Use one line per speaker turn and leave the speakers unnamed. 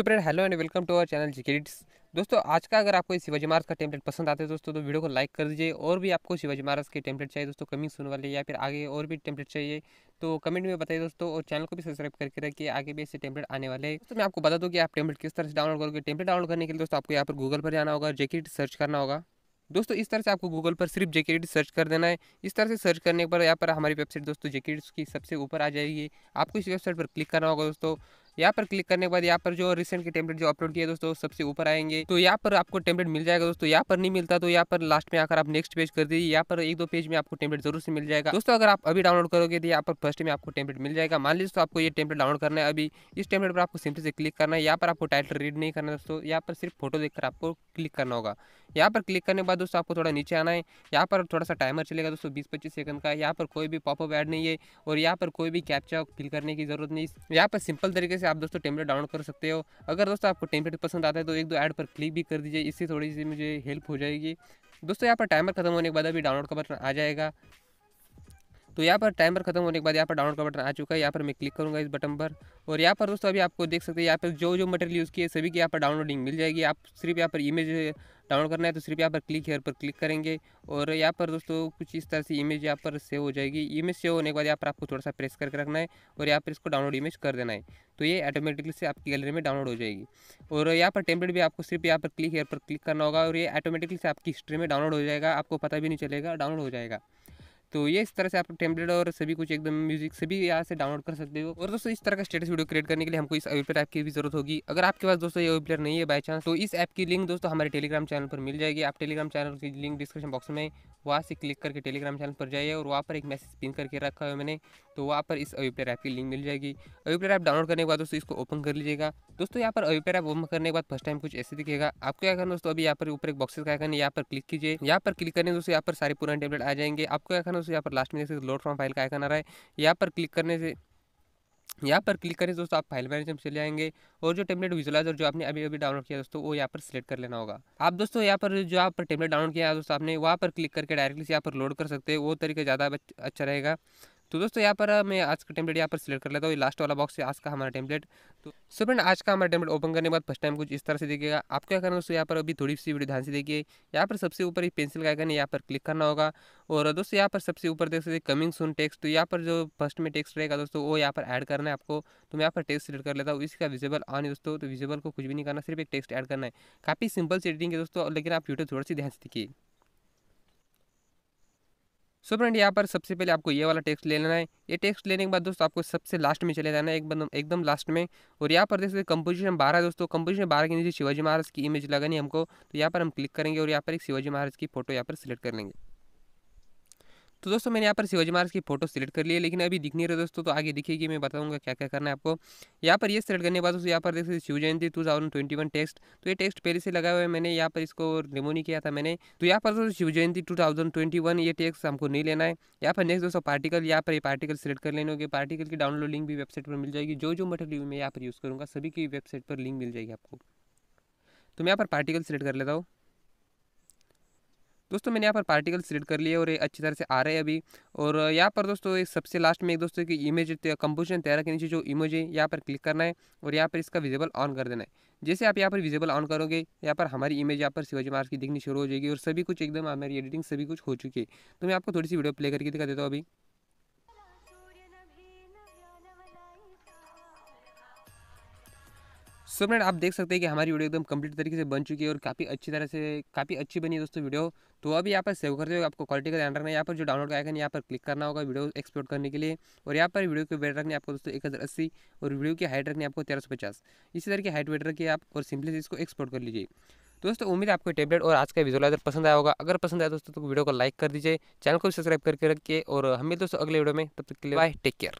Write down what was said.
So friend hello and welcome to our channel जिकेट्स। दोस्तों आज का अगर आपको शिवाजी महाराज का टेम्पलेट पसंद आते हैं दोस्तों तो वीडियो को लाइक कर दीजिए। और भी आपको शिवाजी महाराज के टेम्पलेट चाहिए दोस्तों कमिंग सुन वाले या फिर आगे और भी टेम्पलेट चाहिए तो कमेंट में बताइए दोस्तों। और चैनल को भी सब्सक्राइब करके रखिए, आगे भी ऐसे टेम्पलेट आने वाले हैं। तो मैं आपको बता दूं कि आप टेम्पलेट किस तरह से डाउनलोड करोगे। टेम्पलेट डाउनलोड करने के लिए दोस्तों आपको यहाँ पर गूगल पर जाना होगा, जेकेट सर्च करना होगा। दोस्तों इस तरह से आपको गूगल पर सिर्फ जेकेट सर्च कर देना है। इस तरह से सर्च करने पर यहाँ पर हमारी वेबसाइट दोस्तों जेकेट्स की सबसे ऊपर आ जाएगी। आपको इस वेबसाइट पर क्लिक करना होगा दोस्तों। यहाँ पर क्लिक करने के बाद यहाँ पर जो रिसेंट के टेम्पलेट जो अपलोड किए दोस्तों सबसे ऊपर आएंगे। तो यहाँ पर आपको टेम्पलेट मिल जाएगा दोस्तों। यहाँ पर नहीं मिलता तो यहाँ पर लास्ट में आकर आप नेक्स्ट पेज कर दीजिए। यहाँ पर एक दो पेज में आपको टेम्पलेट जरूर से मिल जाएगा दोस्तों। अगर आप अभी डाउनलोड करोगे तो यहाँ पर फर्स्ट में आपको टेम्पलेट मिल जाएगा। मान लीजिए तो आपको ये टेम्पलेट डाउनलोड करना है अभी। इस टेम्पलेट पर आपको सिंपली से क्लिक करना है। यहाँ पर आपको टाइटल रीड नहीं करना है दोस्तों, यहाँ पर सिर्फ फोटो देखकर आपको क्लिक करना होगा। यहाँ पर क्लिक करने के बाद दोस्तों आपको थोड़ा नीचे आना है। यहाँ पर थोड़ा सा टाइमर चलेगा दोस्तों 20-25 सेकंड का। यहाँ पर कोई भी पॉपअप ऐड नहीं है और यहाँ पर कोई भी कैप्चा फिल करने की जरूरत नहीं। यहाँ पर सिंपल तरीके से आप दोस्तों टेम्पलेट डाउनलोड कर सकते हो। अगर दोस्तों आपको टेम्पलेट पसंद आता है तो एक दो ऐड पर क्लिक भी कर दीजिए, इससे थोड़ी सी मुझे हेल्प हो जाएगी दोस्तों। यहाँ पर टाइमर खत्म होने के बाद अभी डाउनलोड का बटन आ जाएगा। तो यहाँ पर टाइमर खत्म होने के बाद यहाँ पर डाउनलोड का बटन आ चुका है। यहाँ पर मैं क्लिक करूँगा इस बटन पर और यहाँ पर दोस्तों अभी आपको देख सकते हैं यहाँ पर जो मटेरियल यूज़ किए सभी की यहाँ पर डाउनलोडिंग मिल जाएगी। आप सिर्फ यहाँ पर इमेज डाउनलोड करना है तो सिर्फ यहाँ पर क्लिक हेयर पर क्लिक करेंगे और यहाँ पर दोस्तों कुछ इस तरह से इमेज यहाँ पर सेव हो जाएगी। इमेज सेव होने के बाद यहाँ पर आपको थोड़ा सा प्रेस करके रखना है और यहाँ पर इसको डाउनलोड इमेज कर देना है। तो ये ऑटोमेटिकली से आपकी गैलरी में डाउनलोड हो जाएगी। और यहाँ पर टेम्पलेट भी आपको सिर्फ यहाँ पर क्लिक हेयर पर क्लिक करना होगा और ये ऑटोमेटिकली से आपकी हिस्ट्री में डाउनलोड हो जाएगा। आपको पता भी नहीं चलेगा, डाउनलोड हो जाएगा। तो ये इस तरह से आप टेम्पलेट और सभी कुछ एकदम म्यूजिक सभी यहाँ से डाउनलोड कर सकते हो। और दोस्तों इस तरह का स्टेटस वीडियो क्रिएट करने के लिए हमको इस अवीप्लेयर ऐप की भी जरूरत होगी। अगर आपके पास दोस्तों ये अवीप्लेयर नहीं है बाय चांस तो इस ऐप की लिंक दोस्तों हमारे टेलीग्राम चैनल पर मिल जाएगी। आप टेलीग्राम चैनल की लिंक डिस्क्रिप्शन बॉक्स में वहाँ से क्लिक करके टेलीग्राम चैनल पर जाइए और वहाँ पर एक मैसेज पिन करके रखा है मैंने, तो वहाँ पर इस अवीप्लेयर ऐप की लिंक मिल जाएगी। अवीप्लेयर ऐप डाउनलोड करने के बाद दोस्तों इसको ओपन कर लीजिएगा। दोस्तों यहाँ पर अवीप्लेयर ऐप ओपन करने के बाद फर्स्ट टाइम कुछ ऐसे दिखेगा। आपको क्या करना दोस्तों, अभी यहाँ पर ऊपर एक बॉक्सेस का आइकन है, यहाँ पर क्लिक कीजिए। यहाँ पर क्लिक करने दोस्तों यहाँ पर सारे पुराने टेम्पलेट आ जाएंगे। आपको क्या करना दोस्तों यहाँ पर लास्ट में जैसे लोड फ्रॉम फाइल का आइकन आ रहा है, यहाँ पर क्लिक करने से दोस्तों आप फाइल मैनेजर में चले जाएंगे और जो टेम्पलेट विजुअलाइजर जो आपने अभी डाउनलोड किया दोस्तों वो यहाँ पर सिलेक्ट कर लेना होगा। आप दोस्तों यहाँ पर जो आप टेम्पलेट डाउनलोड किया है दोस्तों आपने वहाँ पर क्लिक करके डायरेक्टली से यहाँ पर लोड कर सकते हैं, वो तरीका ज़्यादा अच्छा रहेगा। तो दोस्तों यहाँ पर मैं आज का टेम्पलेट यहाँ पर सिलेक्ट कर लेता हूँ। ये लास्ट वाला बॉक्स है आज का हमारा टेम्पलेट। तो सो फ्रेंड आज का हमारा टेम्पलेट ओपन करने के बाद फर्स्ट टाइम कुछ इस तरह से दिखेगा। आपको क्या करना दोस्तों यहाँ पर अभी थोड़ी सी वीडियो ध्यान से देखिए। यहाँ पर सबसे ऊपर एक पेंसिल का आइकन है, यहाँ पर क्लिक करना होगा। और दोस्तों यहाँ पर सबसे ऊपर देख सकते कमिंग सून टेक्स्ट, तो यहाँ पर जो फर्स्ट में टेक्स्ट रहेगा दोस्तों वो यहाँ पर ऐड करना है आपको। तो मैं यहाँ पर टेक्स्ट सिलेक्ट कर लेता हूँ। इसका विजिबल ऑन है दोस्तों, तो विजिबल को कुछ भी नहीं करना, सिर्फ एक टेक्स्ट ऐड करना है। काफ़ी सिंपल से एडिटिंग है दोस्तों, लेकिन आप वीडियो थोड़ी सी ध्यान से देखिए। सो फ्रेंड यहाँ पर सबसे पहले आपको ये वाला टेक्स्ट ले लेना है। ये टेक्स्ट लेने के बाद दोस्तों आपको सबसे लास्ट में चले जाना है, एकदम लास्ट में। और यहाँ पर देख सकते कंपोजिशन 12 दोस्तों, कंपोजिशन 12 के नीचे शिवाजी महाराज की इमेज लगानी है हमको। तो यहाँ पर हम क्लिक करेंगे और यहाँ पर एक शिवाजी महाराज की फोटो यहाँ पर सिलेक्ट कर लेंगे। तो दोस्तों मैंने यहाँ पर शिवाजी महाराज की फोटो सिलेक्ट कर ली है, लेकिन अभी दिख नहीं रहा दोस्तों, तो आगे दिखेगी, मैं बताऊंगा क्या क्या करना है आपको। यहाँ पर ये सिलेक्ट करने के बाद दोस्तों यहाँ पर देख सकते शिव जयंती 2021 टेक्स्ट, तो ये टेक्स्ट पहले से लगा हुआ है, मैंने यहाँ पर इसको रिमूव नहीं किया था मैंने। तो यहाँ पर दोस्तों शिव जयंती 2021 ये टेक्स्ट हमको नहीं लेना है। यहाँ पर नेक्स्ट दोस्तों पार्टिकल, यहाँ पर ये पार्टिकल सिलेक्ट कर लेने होंगे। पार्टिकल की डाउनलोड लिंक भी वेबसाइट पर मिल जाएगी। जो मटेरियल मैं यहाँ पर यूज़ करूँगा सभी की वेबसाइट पर लिंक मिल जाएगी आपको। तो मैं यहाँ पर पार्टिकल सिलेक्ट कर लेता हूँ। दोस्तों मैंने यहाँ पर पार्टिकल सिलेक्ट कर लिए और ये अच्छी तरह से आ रहे हैं अभी। और यहाँ पर दोस्तों एक सबसे लास्ट में एक दोस्तों की इमेज कंपोजिशन 13 के नीचे जो इमेज है यहाँ पर क्लिक करना है और यहाँ पर इसका विजिबल ऑन कर देना है। जैसे आप यहाँ पर विजिबल ऑन करोगे यहाँ पर हमारी इमेज यहाँ पर शिवाजी महाराज की दिखनी शुरू हो जाएगी और सभी कुछ एकदम हमारी एडिटिंग सभी कुछ हो चुकी है। तो मैं आपको थोड़ी सी वीडियो प्ले करके दिखा देता हूँ अभी। सो फ्रेंड आप देख सकते हैं कि हमारी वीडियो एकदम कंप्लीट तरीके से बन चुकी है और काफ़ी अच्छी तरह से काफ़ी अच्छी बनी है दोस्तों वीडियो। तो अभी यहाँ पर सेव करते हुए आपको क्वालिटी का ध्यान रखना है। यहाँ पर जो डाउनलोड का आइकन यहाँ पर क्लिक करना होगा वीडियो एक्सपोर्ट करने के लिए। और यहाँ पर वीडियो की वेट रखनी है आपको दोस्तों 1080 और वीडियो की हाइट रखनी है आपको 1350। इसी तरह की हाइट वेट रखिए आप और सिंपली इसको एक्सपोर्ट कर लीजिए। दोस्तों उम्मीद है आपको टेम्पलेट और आज का विजुअलाइजर पसंद आया होगा। अगर पसंद आया दोस्तों तो वीडियो को लाइक कर दीजिए, चैनल को सब्सक्राइब करके रखिए और हम मिलते दोस्तों अगले वीडियो में। तब तक के लिए बाय, टेक केयर।